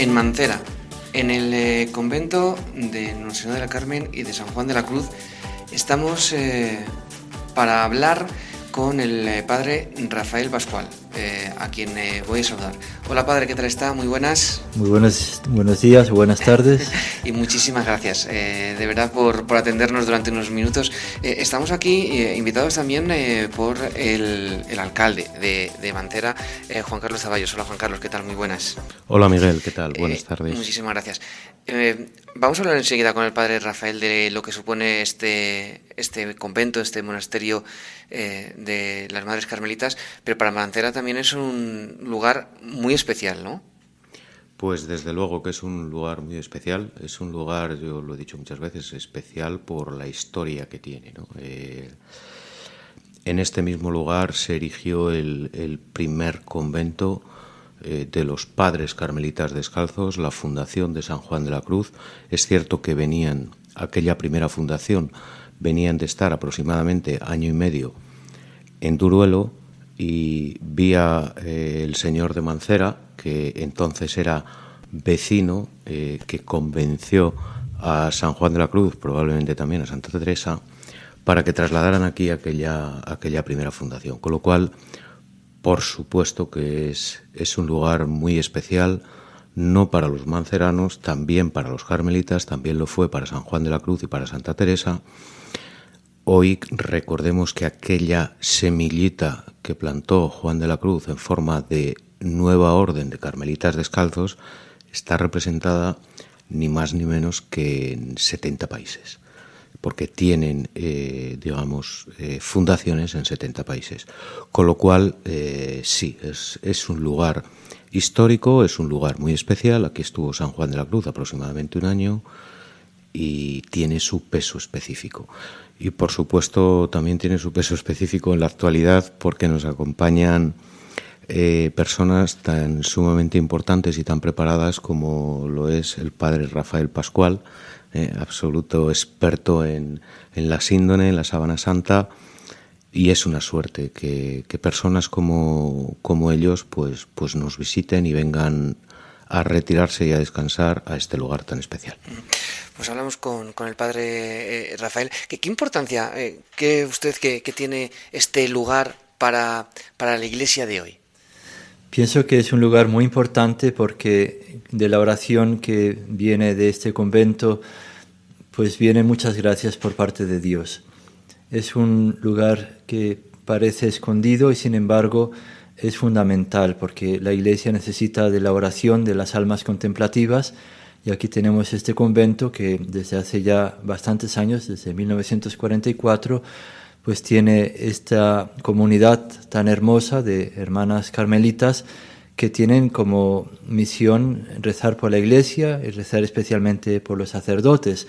en Mancera, en el convento de Nuestra Señora de la Carmen y de San Juan de la Cruz. Estamos para hablar con el padre Rafael Pascual, a quien voy a saludar. Hola padre, ¿qué tal está? Muy buenas. Muy buenos días, buenas tardes. Y muchísimas gracias, de verdad, por atendernos durante unos minutos. Estamos aquí invitados también por el alcalde de Mancera, Juan Carlos Zaballos. Hola Juan Carlos, ¿qué tal? Muy buenas. Hola Miguel, ¿qué tal? Buenas tardes. Muchísimas gracias. Vamos a hablar enseguida con el padre Rafael de lo que supone este convento, este monasterio de las Madres Carmelitas, pero para Mancera también es un lugar muy especial, ¿no? Pues desde luego que es un lugar muy especial, es un lugar, yo lo he dicho muchas veces, especial por la historia que tiene, ¿no? En este mismo lugar se erigió el primer convento de los Padres Carmelitas Descalzos, la fundación de San Juan de la Cruz. Es cierto que aquella primera fundación, venían de estar aproximadamente año y medio en Duruelo, y vía el señor de Mancera, que entonces era vecino, que convenció a San Juan de la Cruz, probablemente también a Santa Teresa, para que trasladaran aquí aquella primera fundación. Con lo cual, por supuesto que es un lugar muy especial, no para los manceranos, también para los carmelitas, también lo fue para San Juan de la Cruz y para Santa Teresa. Hoy recordemos que aquella semillita que plantó Juan de la Cruz en forma de nueva orden de carmelitas descalzos está representada ni más ni menos que en 70 países, porque tienen, fundaciones en 70 países. Con lo cual, sí, es un lugar histórico, es un lugar muy especial. Aquí estuvo San Juan de la Cruz aproximadamente un año y tiene su peso específico. Y por supuesto también tiene su peso específico en la actualidad, porque nos acompañan personas tan sumamente importantes y tan preparadas como lo es el padre Rafael Pascual, absoluto experto en la síndone, en la sábana santa, y es una suerte que personas como ellos pues nos visiten y vengan a retirarse y a descansar a este lugar tan especial. Pues hablamos con el padre Rafael. ¿Qué importancia cree usted que tiene este lugar para la Iglesia de hoy? Pienso que es un lugar muy importante porque de la oración que viene de este convento, pues vienen muchas gracias por parte de Dios. Es un lugar que parece escondido y sin embargo es fundamental, porque la Iglesia necesita de la oración de las almas contemplativas, y aquí tenemos este convento que desde hace ya bastantes años, desde 1944, pues tiene esta comunidad tan hermosa de hermanas carmelitas que tienen como misión rezar por la Iglesia y rezar especialmente por los sacerdotes.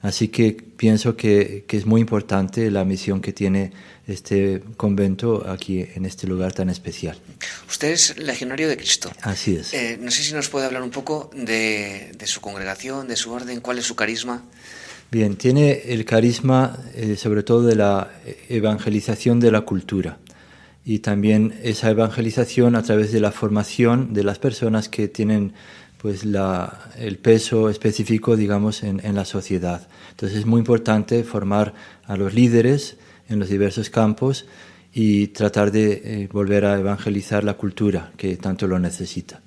Así que pienso que es muy importante la misión que tiene este convento aquí en este lugar tan especial. Usted es legionario de Cristo. Así es. No sé si nos puede hablar un poco de su congregación, de su orden, cuál es su carisma. Bien, tiene el carisma sobre todo de la evangelización de la cultura, y también esa evangelización a través de la formación de las personas que tienen pues el peso específico, digamos, en la sociedad. Entonces es muy importante formar a los líderes en los diversos campos y tratar de volver a evangelizar la cultura, que tanto lo necesita.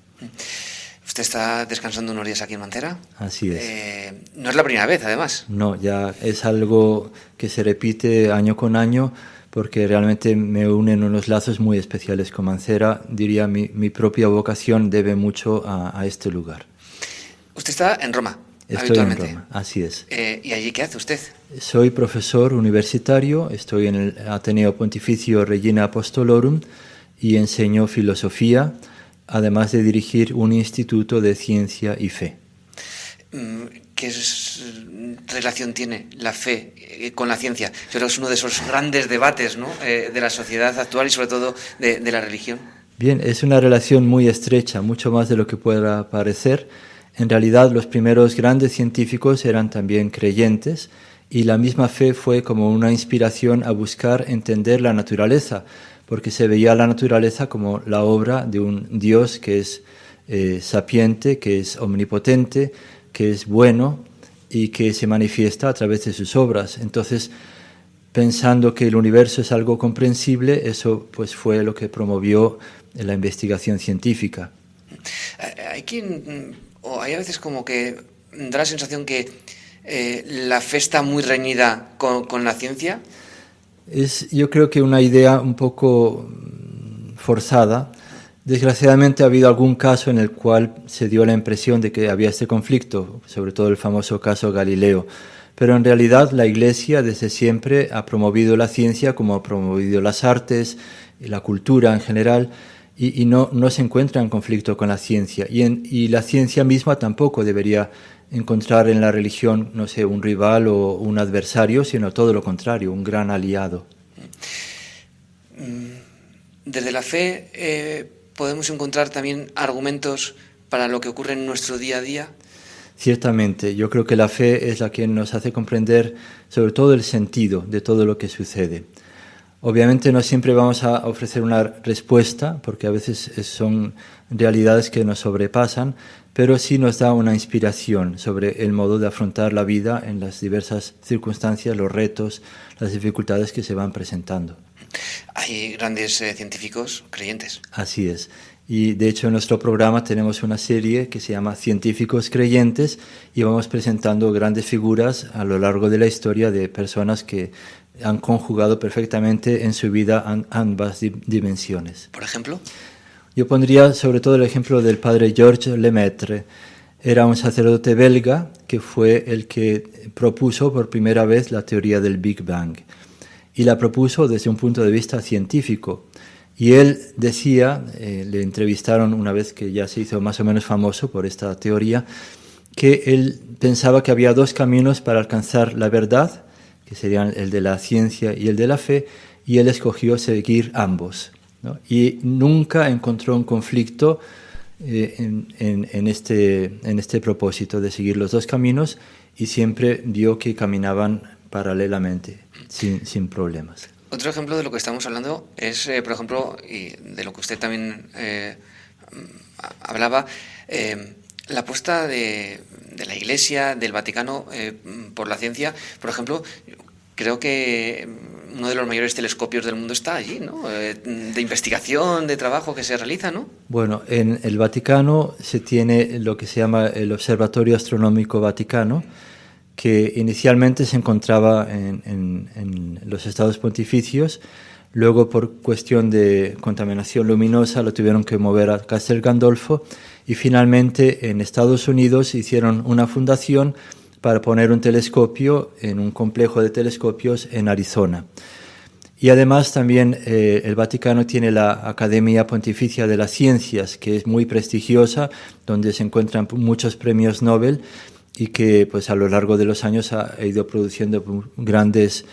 ¿Usted está descansando unos días aquí en Mancera? Así es. No es la primera vez, además. No, ya es algo que se repite año con año, porque realmente me unen unos lazos muy especiales con Mancera. Diría mi propia vocación debe mucho a este lugar. Usted está en Roma, Estoy habitualmente. en Roma, así es. ¿Y allí qué hace usted? Soy profesor universitario, estoy en el Ateneo Pontificio Regina Apostolorum y enseño filosofía, además de dirigir un instituto de ciencia y fe. ¿Qué relación tiene la fe con la ciencia? Yo creo que es uno de esos grandes debates, ¿no?, de la sociedad actual y sobre todo de la religión. Bien, es una relación muy estrecha, mucho más de lo que pueda parecer. En realidad, los primeros grandes científicos eran también creyentes, y la misma fe fue como una inspiración a buscar entender la naturaleza, porque se veía la naturaleza como la obra de un Dios que es sapiente, que es omnipotente, que es bueno y que se manifiesta a través de sus obras. Entonces, pensando que el universo es algo comprensible, eso pues fue lo que promovió la investigación científica. Hay a veces como que da la sensación que la fe está muy reñida con la ciencia. Es, yo creo que una idea un poco forzada. Desgraciadamente ha habido algún caso en el cual se dio la impresión de que había este conflicto, sobre todo el famoso caso Galileo. Pero en realidad la Iglesia desde siempre ha promovido la ciencia como ha promovido las artes y la cultura en general, y no se encuentra en conflicto con la ciencia. Y la ciencia misma tampoco debería encontrar en la religión, no sé, un rival o un adversario, sino todo lo contrario, un gran aliado. Desde la fe podemos encontrar también argumentos para lo que ocurre en nuestro día a día. Ciertamente, yo creo que la fe es la que nos hace comprender sobre todo el sentido de todo lo que sucede. Obviamente no siempre vamos a ofrecer una respuesta, porque a veces son realidades que nos sobrepasan, pero sí nos da una inspiración sobre el modo de afrontar la vida en las diversas circunstancias, los retos, las dificultades que se van presentando. Hay grandes científicos creyentes. Así es. Y de hecho en nuestro programa tenemos una serie que se llama Científicos Creyentes y vamos presentando grandes figuras a lo largo de la historia de personas que han conjugado perfectamente en su vida ambas dimensiones. ¿Por ejemplo? Yo pondría sobre todo el ejemplo del padre Georges Lemaitre. Era un sacerdote belga que fue el que propuso por primera vez la teoría del Big Bang. Y la propuso desde un punto de vista científico. Y él decía, le entrevistaron una vez que ya se hizo más o menos famoso por esta teoría, que él pensaba que había dos caminos para alcanzar la verdad, que serían el de la ciencia y el de la fe, y él escogió seguir ambos, ¿no? Y nunca encontró un conflicto en este propósito de seguir los dos caminos, y siempre vio que caminaban paralelamente, sin problemas. Otro ejemplo de lo que estamos hablando es, por ejemplo, y de lo que usted también hablaba, la apuesta de la Iglesia, del Vaticano, por la ciencia. Por ejemplo, creo que uno de los mayores telescopios del mundo está allí, ¿no? De investigación, de trabajo que se realiza, ¿no? Bueno, en el Vaticano se tiene lo que se llama el Observatorio Astronómico Vaticano, que inicialmente se encontraba en los Estados Pontificios, luego por cuestión de contaminación luminosa lo tuvieron que mover a Castel Gandolfo, y finalmente en Estados Unidos hicieron una fundación para poner un telescopio en un complejo de telescopios en Arizona. Y además también el Vaticano tiene la Academia Pontificia de las Ciencias, que es muy prestigiosa, donde se encuentran muchos premios Nobel, y que pues a lo largo de los años ha ido produciendo grandes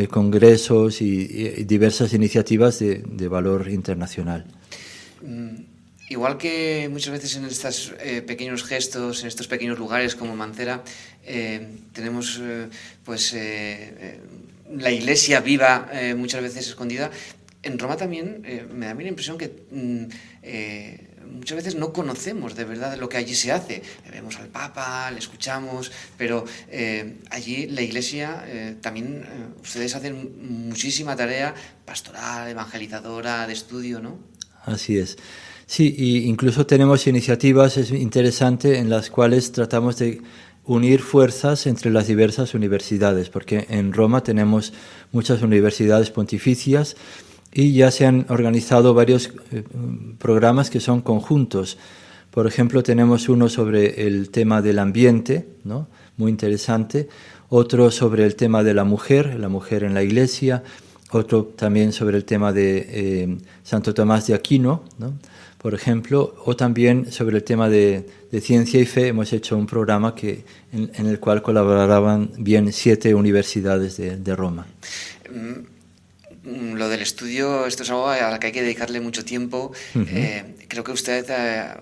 congresos y diversas iniciativas de valor internacional. Igual que muchas veces en estos pequeños gestos, en estos pequeños lugares como Mancera, tenemos la Iglesia viva, muchas veces escondida. En Roma también me da a mí la impresión que muchas veces no conocemos de verdad lo que allí se hace. Vemos al Papa, le escuchamos, pero allí la Iglesia también, ustedes hacen muchísima tarea pastoral, evangelizadora, de estudio, ¿no? Así es. Sí, y incluso tenemos iniciativas, es interesante, en las cuales tratamos de unir fuerzas entre las diversas universidades, porque en Roma tenemos muchas universidades pontificias y ya se han organizado varios programas que son conjuntos. Por ejemplo, tenemos uno sobre el tema del ambiente, ¿no? Muy interesante, otro sobre el tema de la mujer en la Iglesia, otro también sobre el tema de Santo Tomás de Aquino, ¿no? Por ejemplo, o también sobre el tema de ciencia y fe. Hemos hecho un programa en el cual colaboraban bien 7 universidades de Roma. Lo del estudio, esto es algo al que hay que dedicarle mucho tiempo. Uh-huh. Creo que usted,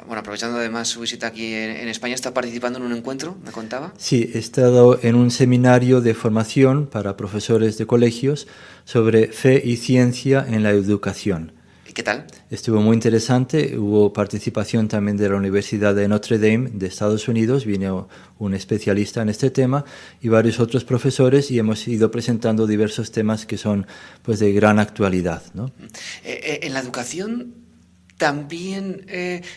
aprovechando además su visita aquí en España, está participando en un encuentro, ¿me contaba? Sí, he estado en un seminario de formación para profesores de colegios sobre fe y ciencia en la educación. ¿Y qué tal? Estuvo muy interesante, hubo participación también de la Universidad de Notre Dame de Estados Unidos, vino un especialista en este tema y varios otros profesores, y hemos ido presentando diversos temas que son pues de gran actualidad, ¿no? En la educación también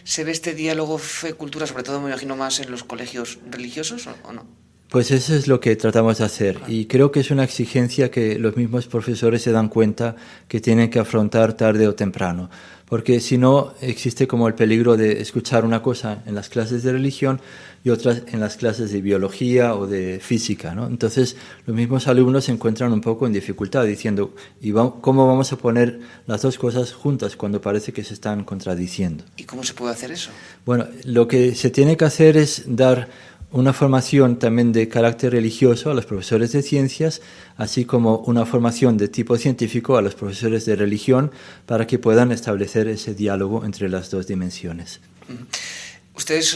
se ve este diálogo fe-cultura, sobre todo me imagino más en los colegios religiosos, ¿o no? Pues eso es lo que tratamos de hacer, y creo que es una exigencia que los mismos profesores se dan cuenta que tienen que afrontar tarde o temprano, porque si no existe como el peligro de escuchar una cosa en las clases de religión y otras en las clases de biología o de física, ¿no? Entonces los mismos alumnos se encuentran un poco en dificultad diciendo, ¿cómo vamos a poner las dos cosas juntas cuando parece que se están contradiciendo? ¿Y cómo se puede hacer eso? Bueno, lo que se tiene que hacer es dar una formación también de carácter religioso a los profesores de ciencias, así como una formación de tipo científico a los profesores de religión, para que puedan establecer ese diálogo entre las dos dimensiones. Usted es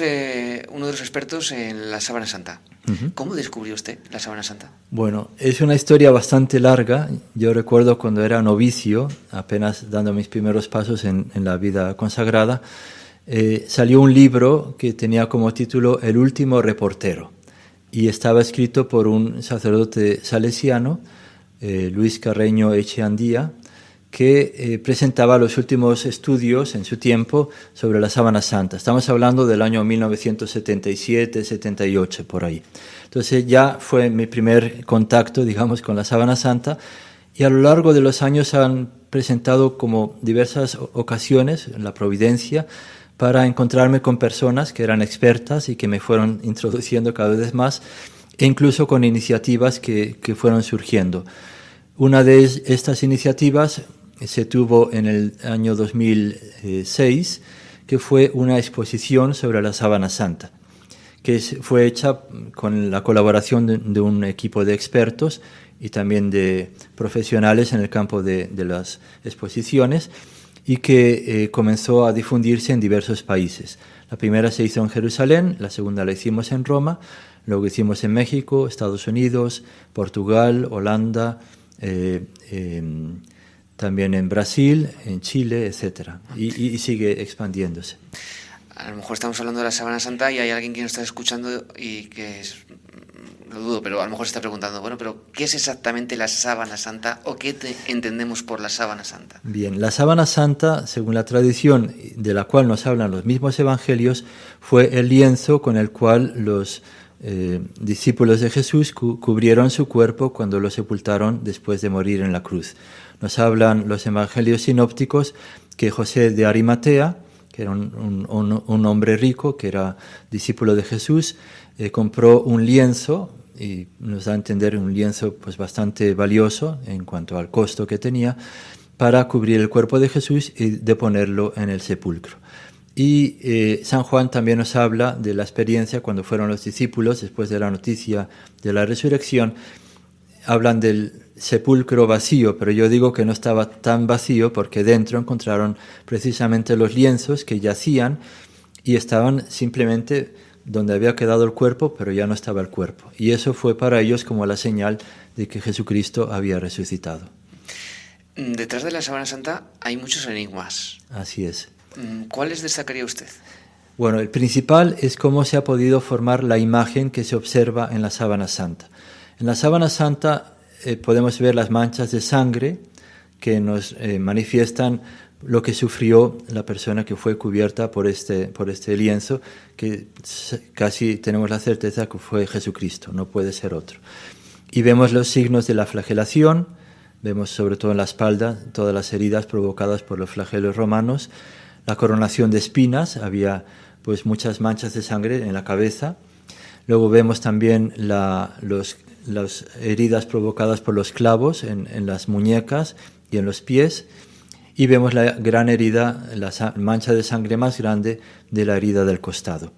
uno de los expertos en la Sábana Santa. Uh-huh. ¿Cómo descubrió usted la Sábana Santa? Bueno, es una historia bastante larga. Yo recuerdo cuando era novicio, apenas dando mis primeros pasos en la vida consagrada, salió un libro que tenía como título El último reportero, y estaba escrito por un sacerdote salesiano, Luis Carreño Echeandía, que presentaba los últimos estudios en su tiempo sobre la Sábana Santa. Estamos hablando del año 1977-78, por ahí. Entonces ya fue mi primer contacto, digamos, con la Sábana Santa, y a lo largo de los años han presentado como diversas ocasiones en la Providencia para encontrarme con personas que eran expertas y que me fueron introduciendo cada vez más, e incluso con iniciativas que fueron surgiendo. Una de estas iniciativas se tuvo en el año 2006, que fue una exposición sobre la Sábana Santa, que fue hecha con la colaboración de un equipo de expertos y también de profesionales en el campo de las exposiciones, y que comenzó a difundirse en diversos países. La primera se hizo en Jerusalén, la segunda la hicimos en Roma, luego hicimos en México, Estados Unidos, Portugal, Holanda, también en Brasil, en Chile, etc. Y sigue expandiéndose. A lo mejor estamos hablando de la Sábana Santa y hay alguien que nos está escuchando y que lo dudo, pero a lo mejor se está preguntando, bueno, pero ¿qué es exactamente la Sábana Santa o qué entendemos por la Sábana Santa? Bien, la Sábana Santa, según la tradición de la cual nos hablan los mismos evangelios, fue el lienzo con el cual los discípulos de Jesús cubrieron su cuerpo cuando lo sepultaron después de morir en la cruz. Nos hablan los evangelios sinópticos que José de Arimatea, que era un hombre rico, que era discípulo de Jesús, compró un lienzo, y nos da a entender un lienzo pues bastante valioso en cuanto al costo que tenía, para cubrir el cuerpo de Jesús y de ponerlo en el sepulcro. Y San Juan también nos habla de la experiencia cuando fueron los discípulos, después de la noticia de la resurrección, hablan del sepulcro vacío, pero yo digo que no estaba tan vacío porque dentro encontraron precisamente los lienzos que yacían y estaban simplemente donde había quedado el cuerpo, pero ya no estaba el cuerpo. Y eso fue para ellos como la señal de que Jesucristo había resucitado. Detrás de la Sábana Santa hay muchos enigmas. Así es. ¿Cuáles destacaría usted? Bueno, el principal es cómo se ha podido formar la imagen que se observa en la Sábana Santa. En la Sábana Santa podemos ver las manchas de sangre que nos manifiestan lo que sufrió la persona que fue cubierta por este lienzo, que casi tenemos la certeza que fue Jesucristo, no puede ser otro. Y vemos los signos de la flagelación, vemos sobre todo en la espalda todas las heridas provocadas por los flagelos romanos, la coronación de espinas, había pues muchas manchas de sangre en la cabeza. Luego vemos también las heridas provocadas por los clavos en las muñecas y en los pies, y vemos la gran herida, la mancha de sangre más grande de la herida del costado.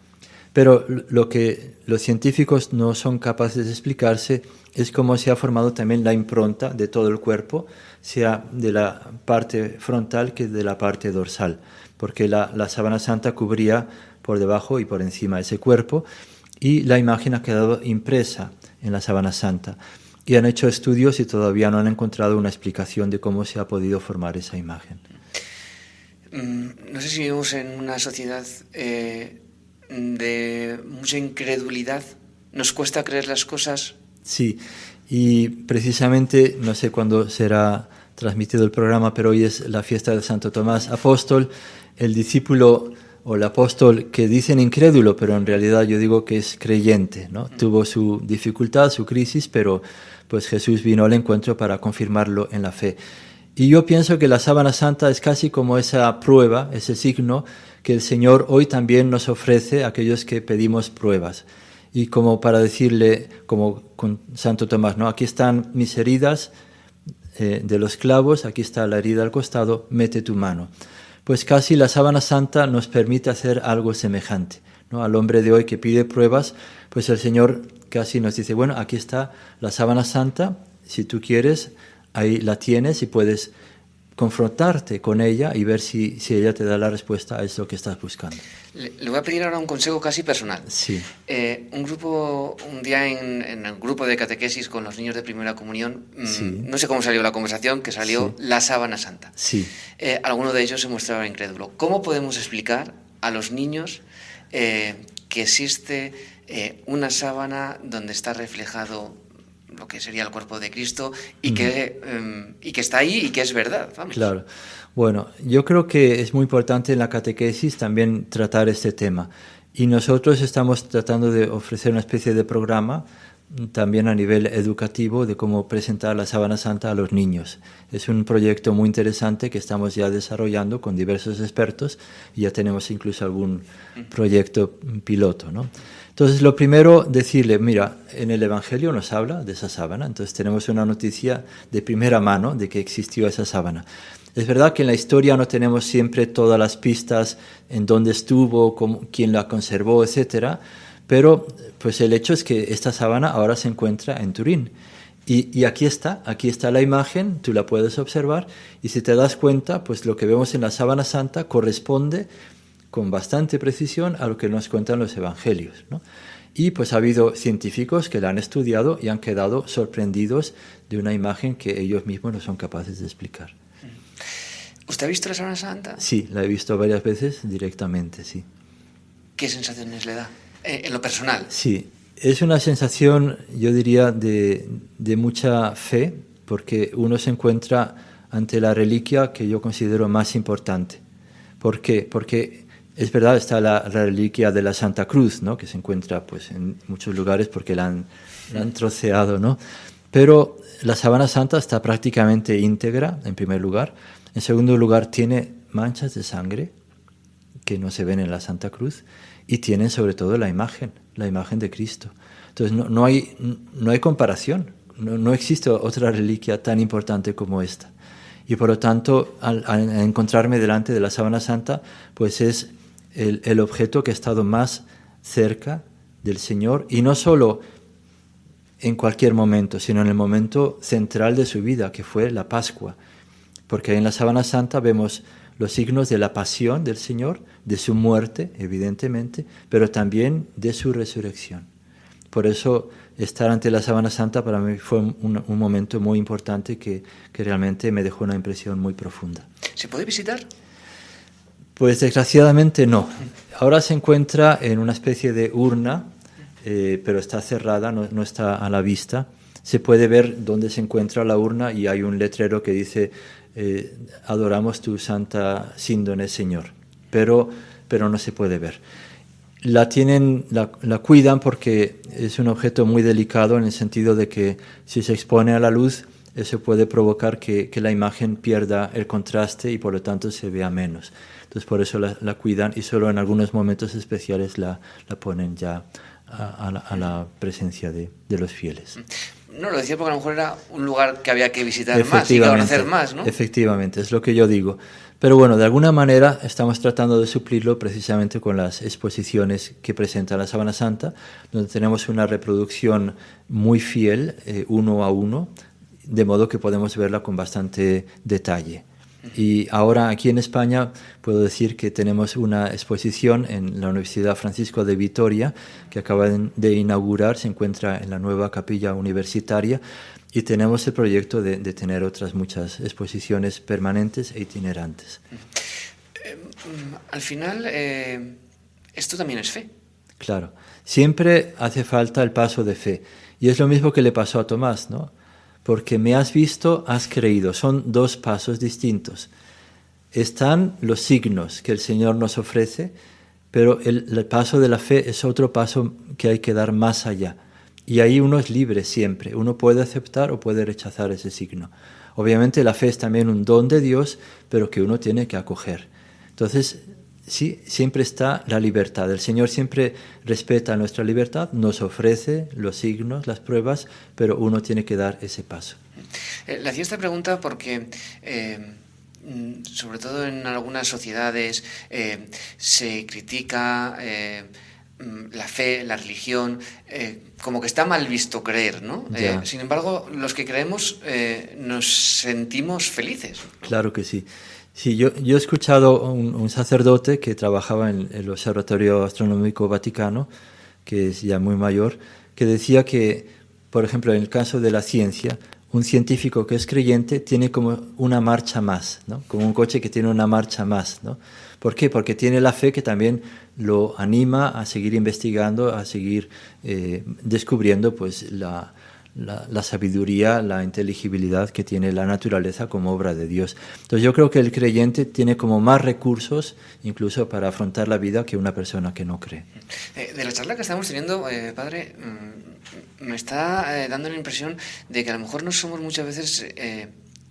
Pero lo que los científicos no son capaces de explicarse es cómo se ha formado también la impronta de todo el cuerpo, sea de la parte frontal que de la parte dorsal, porque la Sábana Santa cubría por debajo y por encima ese cuerpo, y la imagen ha quedado impresa en la Sábana Santa. Y han hecho estudios y todavía no han encontrado una explicación de cómo se ha podido formar esa imagen. No sé si vivimos en una sociedad de mucha incredulidad. ¿Nos cuesta creer las cosas? Sí, y precisamente, no sé cuándo será transmitido el programa, pero hoy es la fiesta de Santo Tomás Apóstol, el discípulo o el apóstol que dicen incrédulo, pero en realidad yo digo que es creyente, ¿no? Tuvo su dificultad, su crisis, pero pues Jesús vino al encuentro para confirmarlo en la fe. Y yo pienso que la sábana santa es casi como esa prueba, ese signo que el Señor hoy también nos ofrece a aquellos que pedimos pruebas. Y como para decirle, como con Santo Tomás, ¿no? Aquí están mis heridas de los clavos, aquí está la herida al costado, mete tu mano. Pues casi la sábana santa nos permite hacer algo semejante, ¿no? Al hombre de hoy que pide pruebas, pues el Señor casi nos dice, bueno, aquí está la sábana santa, si tú quieres, ahí la tienes y puedes confrontarte con ella y ver si ella te da la respuesta a eso que estás buscando. Le voy a pedir ahora un consejo casi personal. Sí. Un día en el grupo de catequesis con los niños de primera comunión, Sí. no sé cómo salió la conversación, que salió Sí. la sábana santa. Sí. Alguno de ellos se mostraba incrédulo. ¿Cómo podemos explicar a los niños que existe una sábana donde está reflejado lo que sería el cuerpo de Cristo y que está ahí y que es verdad? Vamos. Claro. Bueno, yo creo que es muy importante en la catequesis también tratar este tema. Y nosotros estamos tratando de ofrecer una especie de programa también a nivel educativo de cómo presentar la sábana santa a los niños. Es un proyecto muy interesante que estamos ya desarrollando con diversos expertos y ya tenemos incluso algún proyecto piloto, ¿no? Entonces, lo primero, decirle, mira, en el Evangelio nos habla de esa sábana, entonces tenemos una noticia de primera mano de que existió esa sábana. Es verdad que en la historia no tenemos siempre todas las pistas en dónde estuvo, quién la conservó, etcétera, pero pues el hecho es que esta sábana ahora se encuentra en Turín. Y aquí está la imagen, tú la puedes observar, y si te das cuenta, pues lo que vemos en la sábana santa corresponde con bastante precisión a lo que nos cuentan los evangelios, ¿no? Y pues ha habido científicos que la han estudiado y han quedado sorprendidos de una imagen que ellos mismos no son capaces de explicar. ¿Usted ha visto la sábana santa? Sí, la he visto varias veces directamente, sí. ¿Qué sensaciones le da en lo personal? Sí, es una sensación, yo diría, de mucha fe, porque uno se encuentra ante la reliquia que yo considero más importante. ¿Por qué? Porque es verdad, está la reliquia de la Santa Cruz, ¿no? Que se encuentra pues, en muchos lugares porque la han troceado, ¿no? Pero la sábana santa está prácticamente íntegra, en primer lugar. En segundo lugar, tiene manchas de sangre que no se ven en la Santa Cruz y tienen sobre todo la imagen de Cristo. Entonces no hay comparación, no existe otra reliquia tan importante como esta. Y por lo tanto, al encontrarme delante de la sábana santa, pues es el objeto que ha estado más cerca del Señor, y no solo en cualquier momento, sino en el momento central de su vida, que fue la Pascua. Porque en la sábana santa vemos los signos de la pasión del Señor, de su muerte, evidentemente, pero también de su resurrección. Por eso estar ante la sábana santa para mí fue un momento muy importante que realmente me dejó una impresión muy profunda. ¿Se puede visitar? Pues desgraciadamente no. Ahora se encuentra en una especie de urna, pero está cerrada, no está a la vista. Se puede ver dónde se encuentra la urna y hay un letrero que dice adoramos tu santa síndone, Señor, pero no se puede ver. La cuidan porque es un objeto muy delicado en el sentido de que si se expone a la luz, eso puede provocar que la imagen pierda el contraste y por lo tanto se vea menos. Entonces por eso la cuidan y solo en algunos momentos especiales la ponen ya a la presencia de los fieles. No, lo decía porque a lo mejor era un lugar que había que visitar más y conocer más, ¿no? Efectivamente, es lo que yo digo. Pero bueno, de alguna manera estamos tratando de suplirlo precisamente con las exposiciones que presenta la Sábana Santa, donde tenemos una reproducción muy fiel, 1 a 1, de modo que podemos verla con bastante detalle. Y ahora aquí en España puedo decir que tenemos una exposición en la Universidad Francisco de Vitoria que acaba de inaugurar, se encuentra en la nueva capilla universitaria y tenemos el proyecto de tener otras muchas exposiciones permanentes e itinerantes. Al final, esto también es fe. Claro, siempre hace falta el paso de fe. Y es lo mismo que le pasó a Tomás, ¿no? Porque me has visto, has creído. Son dos pasos distintos. Están los signos que el Señor nos ofrece, pero el paso de la fe es otro paso que hay que dar más allá. Y ahí uno es libre siempre. Uno puede aceptar o puede rechazar ese signo. Obviamente la fe es también un don de Dios, pero que uno tiene que acoger. Entonces, sí, siempre está la libertad. El Señor siempre respeta nuestra libertad, nos ofrece los signos, las pruebas, pero uno tiene que dar ese paso. Le hacía esta pregunta porque, sobre todo en algunas sociedades, se critica la fe, la religión, como que está mal visto creer, ¿no? Sin embargo, los que creemos nos sentimos felices, ¿no? Claro que sí. Sí, yo he escuchado un sacerdote que trabajaba en el Observatorio Astronómico Vaticano, que es ya muy mayor, que decía que, por ejemplo, en el caso de la ciencia, un científico que es creyente tiene como una marcha más, ¿no? Como un coche que tiene una marcha más, ¿no? ¿Por qué? Porque tiene la fe que también lo anima a seguir investigando, a seguir descubriendo pues, la sabiduría, la inteligibilidad que tiene la naturaleza como obra de Dios. Entonces yo creo que el creyente tiene como más recursos incluso para afrontar la vida que una persona que no cree. De la charla que estamos teniendo, padre, me está dando la impresión de que a lo mejor no somos muchas veces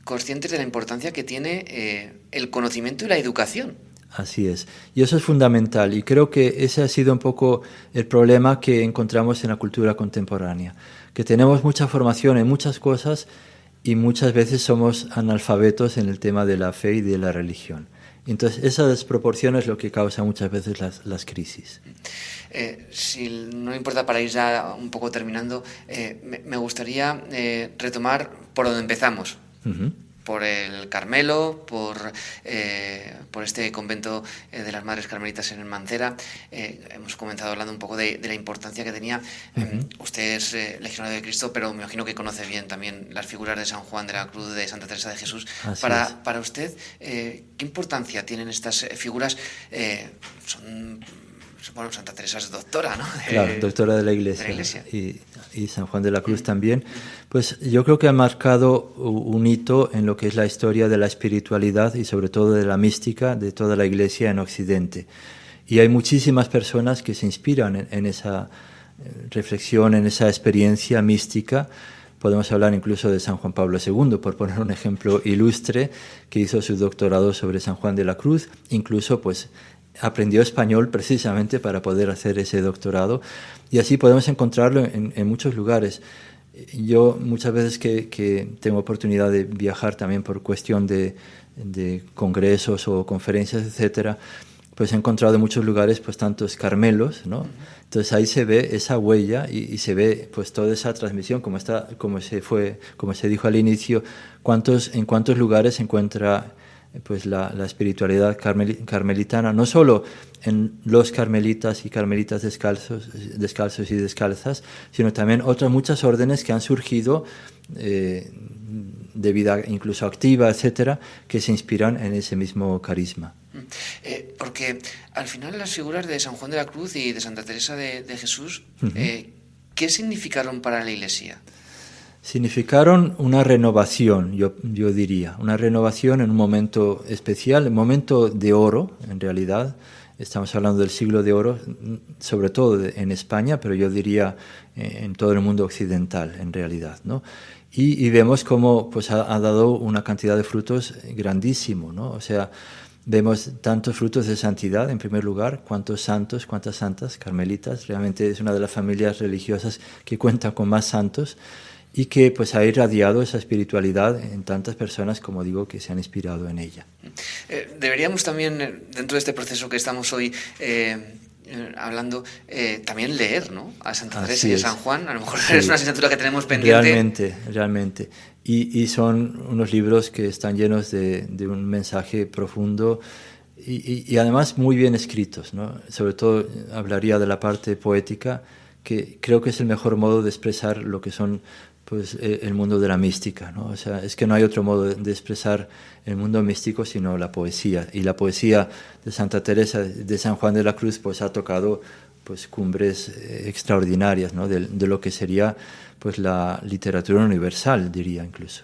conscientes de la importancia que tiene el conocimiento y la educación. Así es. Y eso es fundamental. Y creo que ese ha sido un poco el problema que encontramos en la cultura contemporánea. Que tenemos mucha formación en muchas cosas y muchas veces somos analfabetos en el tema de la fe y de la religión. Entonces, esa desproporción es lo que causa muchas veces las crisis. Si no importa, para ir ya un poco terminando, me gustaría retomar por donde empezamos. Uh-huh. Por el Carmelo, por este convento de las Madres Carmelitas en Mancera. Hemos comenzado hablando un poco de la importancia que tenía. Uh-huh. Usted es legionario de Cristo, pero me imagino que conoce bien también las figuras de San Juan de la Cruz, de Santa Teresa de Jesús. Para usted, ¿qué importancia tienen estas figuras? Bueno, Santa Teresa es doctora, ¿no? Claro, doctora de la Iglesia. Y San Juan de la Cruz también. Pues yo creo que ha marcado un hito en lo que es la historia de la espiritualidad y sobre todo de la mística de toda la Iglesia en Occidente. Y hay muchísimas personas que se inspiran en esa reflexión, en esa experiencia mística. Podemos hablar incluso de San Juan Pablo II, por poner un ejemplo ilustre, que hizo su doctorado sobre San Juan de la Cruz. Incluso, pues, aprendió español precisamente para poder hacer ese doctorado, y así podemos encontrarlo en muchos lugares. Yo muchas veces que tengo oportunidad de viajar también por cuestión de congresos o conferencias, etcétera, pues he encontrado en muchos lugares pues tantos Carmelos, ¿no? Entonces ahí se ve esa huella y se ve pues toda esa transmisión como se dijo al inicio, en cuántos lugares se encuentra pues la espiritualidad carmelitana, no solo en los carmelitas y carmelitas descalzos y descalzas, sino también otras muchas órdenes que han surgido de vida incluso activa, etcétera, que se inspiran en ese mismo carisma. Porque al final las figuras de San Juan de la Cruz y de Santa Teresa de Jesús, uh-huh. ¿Qué significaron para la Iglesia? Significaron una renovación, yo diría, una renovación en un momento especial, un momento de oro, en realidad. Estamos hablando del siglo de oro, sobre todo en España, pero yo diría en todo el mundo occidental, en realidad, ¿no? Y vemos cómo pues, ha dado una cantidad de frutos grandísimo, ¿no? O sea, vemos tantos frutos de santidad, en primer lugar, cuántos santos, cuántas santas, carmelitas. Realmente es una de las familias religiosas que cuenta con más santos, y que pues ha irradiado esa espiritualidad en tantas personas, como digo, que se han inspirado en ella. Deberíamos también, dentro de este proceso que estamos hoy hablando, también leer, ¿no? A Santa Teresa y a San Juan. A lo mejor sí. Es una asignatura que tenemos pendiente. Realmente. Y son unos libros que están llenos de un mensaje profundo y además muy bien escritos, ¿no? Sobre todo hablaría de la parte poética, que creo que es el mejor modo de expresar lo que son pues el mundo de la mística, ¿no? O sea, es que no hay otro modo de expresar el mundo místico sino la poesía. Y la poesía de Santa Teresa de San Juan de la Cruz pues ha tocado pues cumbres extraordinarias, ¿no? de lo que sería pues la literatura universal, diría incluso.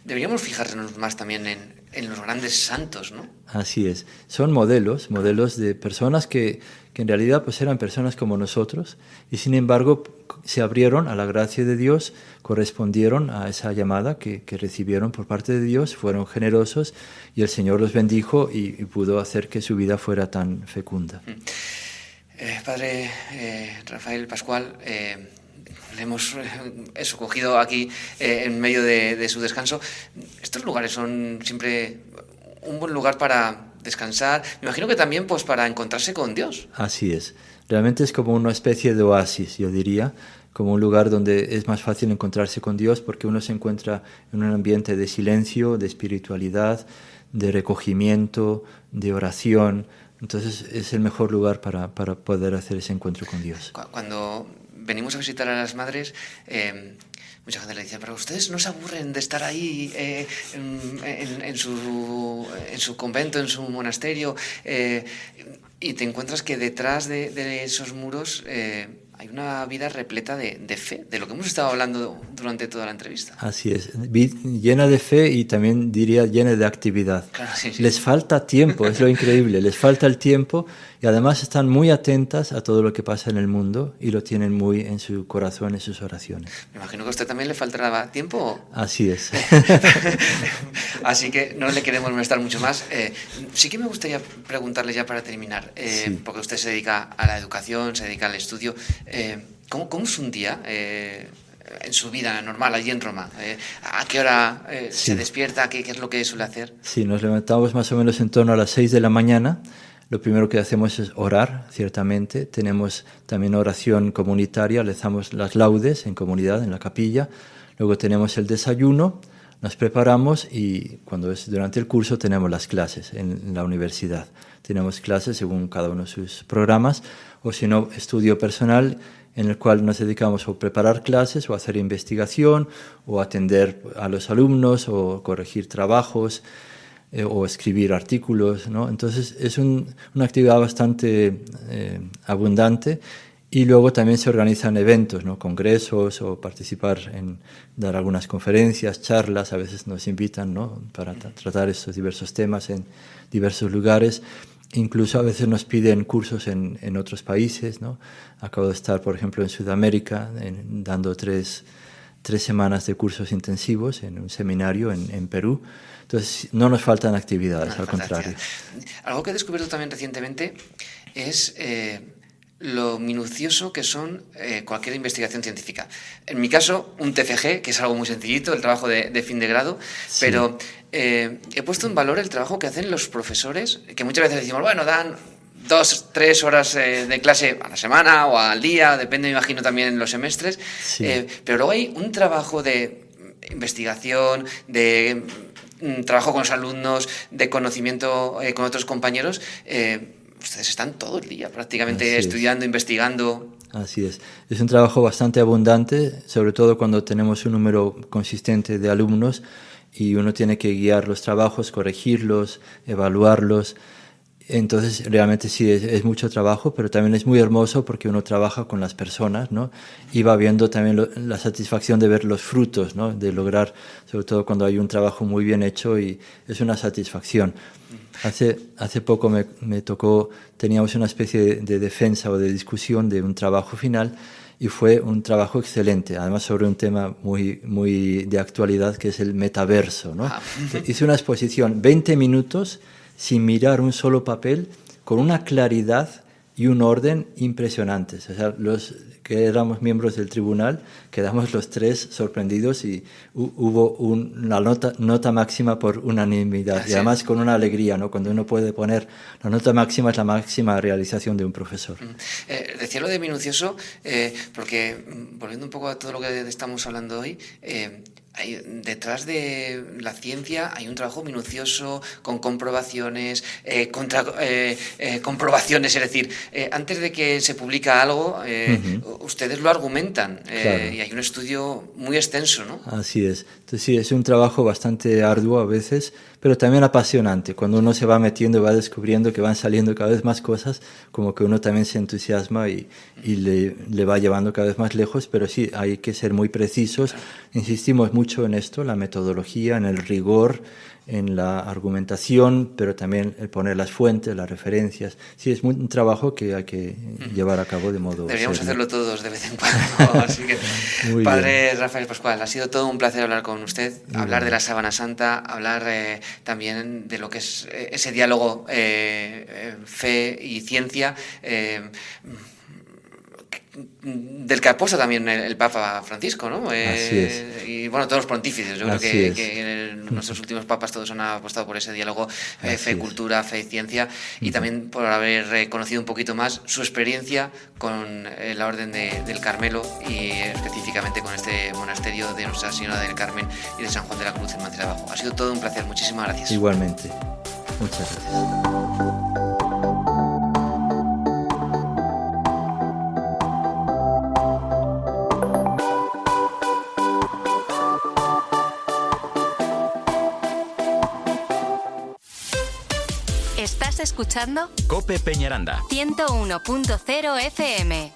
Deberíamos fijarnos más también en los grandes santos, ¿no? Así es. Son modelos de personas que en realidad pues eran personas como nosotros y sin embargo se abrieron a la gracia de Dios, correspondieron a esa llamada que recibieron por parte de Dios, fueron generosos y el Señor los bendijo y pudo hacer que su vida fuera tan fecunda. Padre Rafael Pascual, le hemos cogido aquí en medio de su descanso. Estos lugares son siempre un buen lugar para descansar. Me imagino que también pues para encontrarse con Dios. Así es. Realmente es como una especie de oasis, yo diría, como un lugar donde es más fácil encontrarse con Dios porque uno se encuentra en un ambiente de silencio, de espiritualidad, de recogimiento, de oración. Entonces es el mejor lugar para poder hacer ese encuentro con Dios. Cuando venimos a visitar a las madres, mucha gente le dice, pero ustedes no se aburren de estar ahí en su convento, en su monasterio, y te encuentras que detrás de esos muros hay una vida repleta de fe, de lo que hemos estado hablando durante toda la entrevista. Así es, llena de fe y también diría llena de actividad. Claro, sí. Les falta tiempo, es lo increíble, les falta el tiempo y además están muy atentas a todo lo que pasa en el mundo y lo tienen muy en su corazón, en sus oraciones. Me imagino que a usted también le faltará tiempo. Así es. Así que no le queremos molestar mucho más. Sí que me gustaría preguntarle ya para terminar, sí. Porque usted se dedica a la educación, se dedica al estudio. ¿Cómo es un día en su vida normal allí en Roma? ¿A qué hora se despierta? ¿Qué es lo que suele hacer? Sí, nos levantamos más o menos en torno a las 6 de la mañana. Lo primero que hacemos es orar, ciertamente. Tenemos también oración comunitaria, rezamos las laudes en comunidad, en la capilla. Luego tenemos el desayuno, nos preparamos y cuando es durante el curso tenemos las clases en la universidad. Tenemos clases según cada uno de sus programas, o si no, estudio personal en el cual nos dedicamos a preparar clases o a hacer investigación o atender a los alumnos o corregir trabajos o escribir artículos, ¿no? Entonces es una actividad bastante abundante y luego también se organizan eventos, ¿no? Congresos o participar en dar algunas conferencias, charlas, a veces nos invitan, ¿no? Para tratar estos diversos temas en diversos lugares. Incluso a veces nos piden cursos en otros países, ¿no? Acabo de estar, por ejemplo, en Sudamérica dando tres semanas de cursos intensivos en un seminario en Perú. Entonces no nos faltan actividades, al contrario. Algo que he descubierto también recientemente es lo minucioso que son cualquier investigación científica. En mi caso, un TFG, que es algo muy sencillito, el trabajo de fin de grado, sí. Pero he puesto en valor el trabajo que hacen los profesores, que muchas veces decimos, bueno, dan 2-3 horas de clase a la semana o al día, depende, me imagino, también en los semestres, sí. Pero luego hay un trabajo de investigación, de trabajo con los alumnos, de conocimiento con otros compañeros. Ustedes están todo el día prácticamente estudiando, investigando. Así es. Es un trabajo bastante abundante, sobre todo cuando tenemos un número consistente de alumnos y uno tiene que guiar los trabajos, corregirlos, evaluarlos. Entonces, realmente sí, es mucho trabajo, pero también es muy hermoso porque uno trabaja con las personas, ¿no? Y va viendo también la satisfacción de ver los frutos, ¿no? De lograr, sobre todo cuando hay un trabajo muy bien hecho y es una satisfacción. Hace poco me tocó, teníamos una especie de defensa o de discusión de un trabajo final y fue un trabajo excelente, además sobre un tema muy de actualidad que es el metaverso, ¿no? Hice una exposición, 20 minutos sin mirar un solo papel, con una claridad y un orden impresionantes. O sea, los que éramos miembros del tribunal quedamos los tres sorprendidos y hubo una nota máxima por unanimidad. Y además con una alegría, ¿no? Cuando uno puede poner la nota máxima, es la máxima realización de un profesor. Decía lo de minucioso porque, volviendo un poco a todo lo que estamos hablando hoy, detrás de la ciencia hay un trabajo minucioso, con comprobaciones, comprobaciones, es decir, antes de que se publica algo, ustedes lo argumentan, Claro. y hay un estudio muy extenso, ¿no? Así es. Entonces sí, es un trabajo bastante arduo a veces, pero también apasionante. Cuando uno se va metiendo y va descubriendo que van saliendo cada vez más cosas, como que uno también se entusiasma y le va llevando cada vez más lejos, pero sí, hay que ser muy precisos. Insistimos mucho en esto, la metodología, en el rigor, en la argumentación, pero también el poner las fuentes, las referencias. Sí, es un trabajo que hay que llevar a cabo de modo Deberíamos serio. hacerlo todos de vez en cuando. Así que, Muy Padre bien. Rafael Pascual, ha sido todo un placer hablar con usted, hablar de la Sábana Santa, hablar también de lo que es ese diálogo fe y ciencia, del que apuesta también el Papa Francisco, ¿no? Así es. Y bueno, todos los pontífices. Yo Así creo es. que nuestros últimos papas todos han apostado por ese diálogo Así fe, es. cultura, fe y ciencia, y también por haber conocido un poquito más su experiencia con la Orden del Carmelo y específicamente con este monasterio de Nuestra Señora del Carmen y de San Juan de la Cruz en Madrid Abajo. Ha sido todo un placer. Muchísimas gracias. Igualmente. Muchas gracias. ¿Estás escuchando? Cope Peñaranda. 101.0 FM.